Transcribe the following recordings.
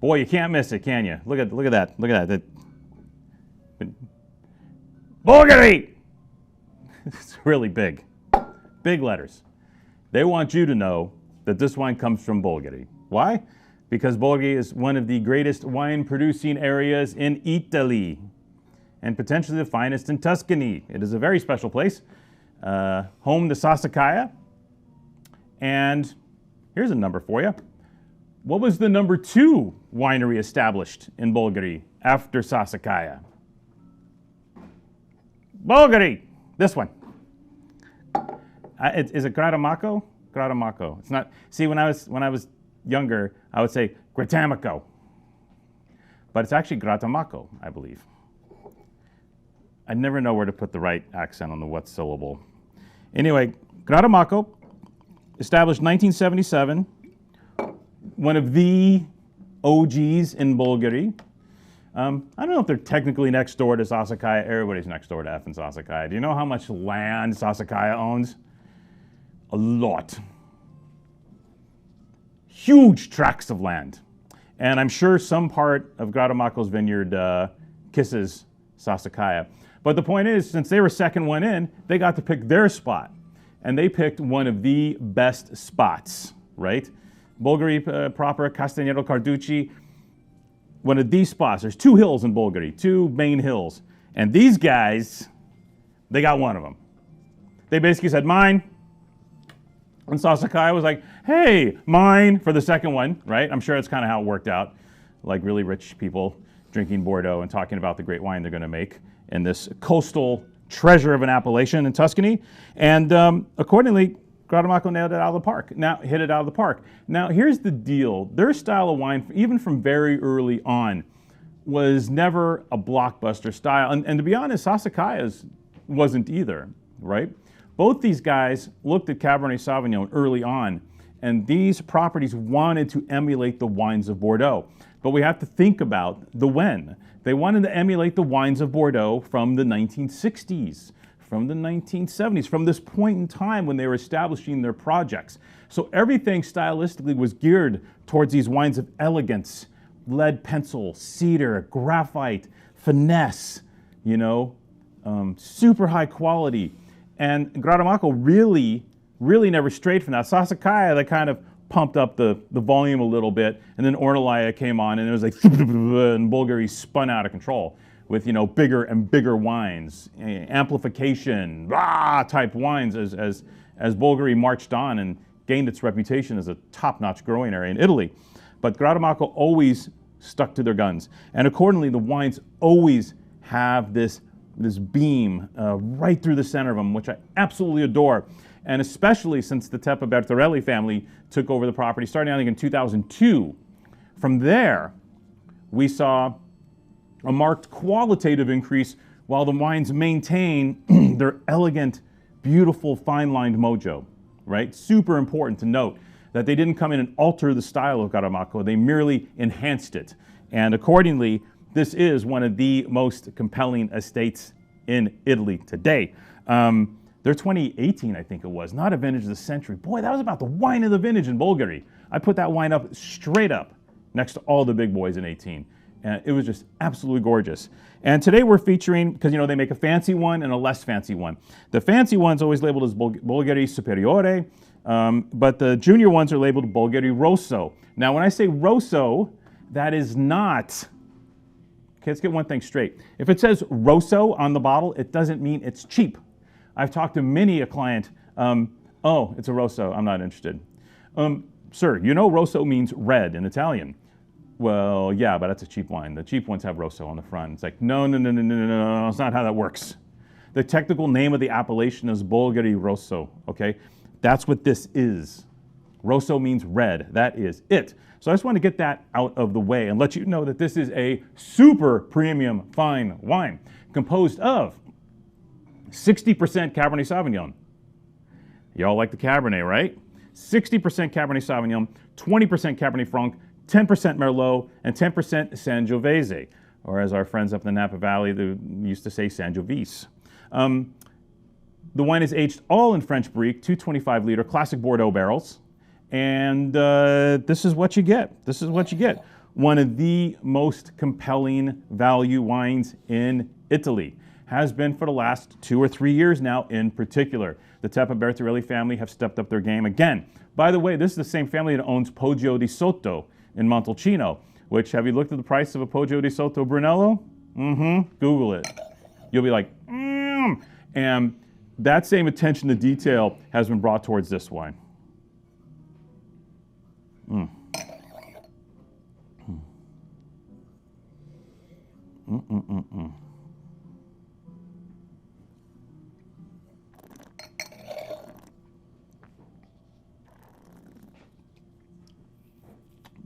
Boy, you can't miss it, can you? Look at that. Look at that. Bolgheri! It's really big. Big letters. They want you to know that this wine comes from Bolgheri. Why? Because Bolgheri is one of the greatest wine producing areas in Italy and potentially the finest in Tuscany. It is a very special place, home to Sassicaia. And here's a number for you. What was the number 2 winery established in Bolgheri after Sassicaia? Bolgheri, this one. Is it Grattamacco? Grattamacco. It's not. See, when I was younger, I would say Grattamacco, but it's actually Grattamacco, I believe. I never know where to put the right accent on the what syllable. Anyway, Grattamacco, established 1977, one of the OGs in Bolgheri. I don't know if they're technically next door to Sassicaia. Everybody's next door to effing Sassicaia. Do you know how much land Sassicaia owns? A lot. Huge tracts of land. And I'm sure some part of Grattamacco's vineyard kisses Sassicaia. But the point is, since they were second one in, they got to pick their spot. And they picked one of the best spots, right? Bolgheri proper, Castagnetto Carducci, one of these spots. There's 2 hills in Bolgheri, 2 main hills. And these guys, they got one of them. They basically said, mine. And Sassicaia was like, hey, mine for the second one, right? I'm sure that's kind of how it worked out. Like really rich people drinking Bordeaux and talking about the great wine they're going to make in this coastal treasure of an appellation in Tuscany. And accordingly, Grattamacco nailed it out of the park. Now, hit it out of the park. Now, here's the deal. Their style of wine, even from very early on, was never a blockbuster style. And to be honest, Sassicaia's wasn't either, right? Both these guys looked at Cabernet Sauvignon early on, and these properties wanted to emulate the wines of Bordeaux. But we have to think about the when. They wanted to emulate the wines of Bordeaux from the 1960s, from the 1970s, from this point in time when they were establishing their projects. So everything stylistically was geared towards these wines of elegance, lead pencil, cedar, graphite, finesse, super high quality. And Grattamacco really never strayed from that. Sassicaia, they kind of pumped up the volume a little bit, and then Ornellaia came on, and it was like, and Bolgheri spun out of control with, bigger and bigger wines, amplification, type wines as Bolgheri marched on and gained its reputation as a top-notch growing area in Italy. But Grattamacco always stuck to their guns. And accordingly, the wines always have this beam right through the center of them, which I absolutely adore. And especially since the Teppa Bertarelli family took over the property, starting I think in 2002. From there, we saw a marked qualitative increase while the wines maintain their elegant, beautiful, fine-lined mojo, right? Super important to note that they didn't come in and alter the style of Grattamacco, they merely enhanced it. And accordingly, this is one of the most compelling estates in Italy today. Their 2018, I think it was, not a vintage of the century. Boy, that was about the wine of the vintage in Bolgheri. I put that wine up straight up next to all the big boys in 18. And it was just absolutely gorgeous. And today we're featuring, because they make a fancy one and a less fancy one. The fancy one's always labeled as Bolgheri Superiore, but the junior ones are labeled Bolgheri Rosso. Now when I say Rosso, that is not, okay, let's get one thing straight. If it says Rosso on the bottle, it doesn't mean it's cheap. I've talked to many a client, oh, it's a Rosso, I'm not interested. Sir, Rosso means red in Italian. Well, yeah, but that's a cheap wine. The cheap ones have Rosso on the front. It's like, no, it's not how that works. The technical name of the appellation is Bolgheri Rosso, okay? That's what this is. Rosso means red, that is it. So I just want to get that out of the way and let you know that this is a super premium fine wine composed of 60% Cabernet Sauvignon. Y'all like the Cabernet, right? 60% Cabernet Sauvignon, 20% Cabernet Franc, 10% Merlot, and 10% Sangiovese, or as our friends up in the Napa Valley they used to say, Sangiovese. The wine is aged all in French Brique, 225-liter classic Bordeaux barrels, and this is what you get. This is what you get. one of the most compelling value wines in Italy. Has been for the last 2 or 3 years now in particular. The Teppa Bertarelli family have stepped up their game again. By the way, this is the same family that owns Poggio di Sotto in Montalcino, which, have you looked at the price of a Poggio di Sotto Brunello? Google it. You'll be like, And that same attention to detail has been brought towards this wine.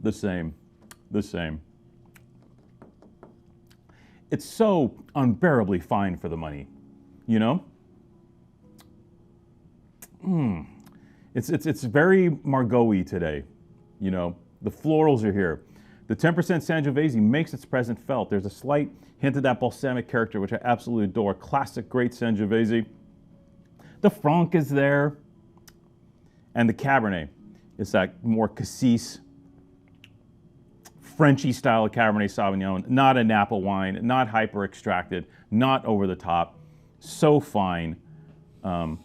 The same. It's so unbearably fine for the money, you know? It's very Margot-y today, you know? The florals are here. The 10% Sangiovese makes its presence felt. There's a slight hint of that balsamic character, which I absolutely adore. Classic, great Sangiovese. The Franc is there. And the Cabernet is that more cassis, Frenchy style of Cabernet Sauvignon, not a Napa wine, not hyper extracted, not over the top, so fine, a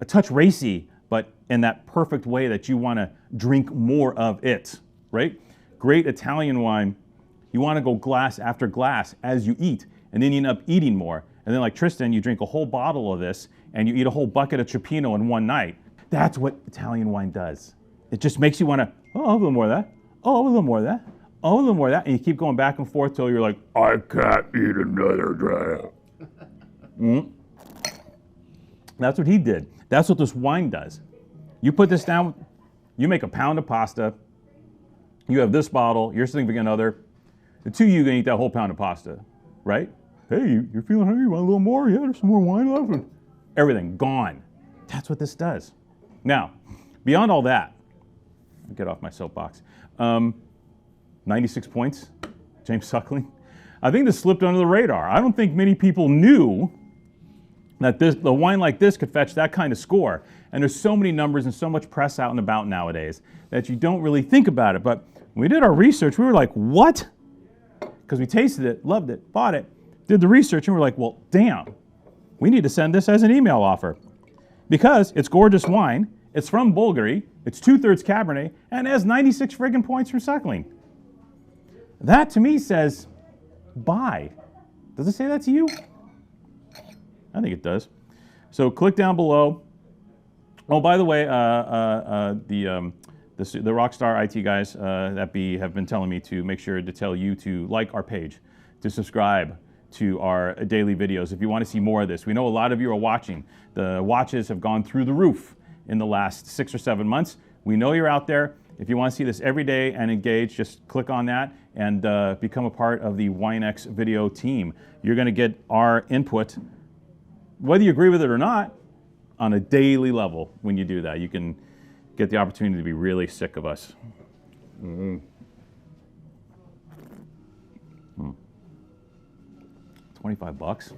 touch racy, but in that perfect way that you want to drink more of it, right? Great Italian wine, you want to go glass after glass as you eat, and then you end up eating more. And then like Tristan, you drink a whole bottle of this, and you eat a whole bucket of Cioppino in one night. That's what Italian wine does. It just makes you want to, oh, a little more of that, oh, a little more of that. Oh, a little more of that, and you keep going back and forth till you're like, I can't eat another dram. That's what he did. That's what this wine does. You put this down, you make a pound of pasta, you have this bottle, your significant other, the two of you are going to eat that whole pound of pasta, right? Hey, you're feeling hungry, you want a little more? Yeah, there's some more wine left. Everything, gone. That's what this does. Now, beyond all that, I'll get off my soapbox. 96 points, James Suckling. I think this slipped under the radar. I don't think many people knew that a wine like this could fetch that kind of score. And there's so many numbers and so much press out and about nowadays that you don't really think about it. But when we did our research, we were like, what? Because we tasted it, loved it, bought it, did the research, and we're like, well, damn, we need to send this as an email offer. Because it's gorgeous wine, it's from Bolgheri, it's 2/3 Cabernet, and it has 96 friggin' points from Suckling. That to me says, buy. Does it say that to you? I think it does. So click down below. Oh, by the way, the Rockstar IT guys at B have been telling me to make sure to tell you to like our page, to subscribe to our daily videos if you want to see more of this. We know a lot of you are watching. The watches have gone through the roof in the last 6 or 7 months. We know you're out there. If you want to see this every day and engage, just click on that and become a part of the WineX video team. You're going to get our input, whether you agree with it or not, on a daily level. When you do that, you can get the opportunity to be really sick of us. 25 bucks.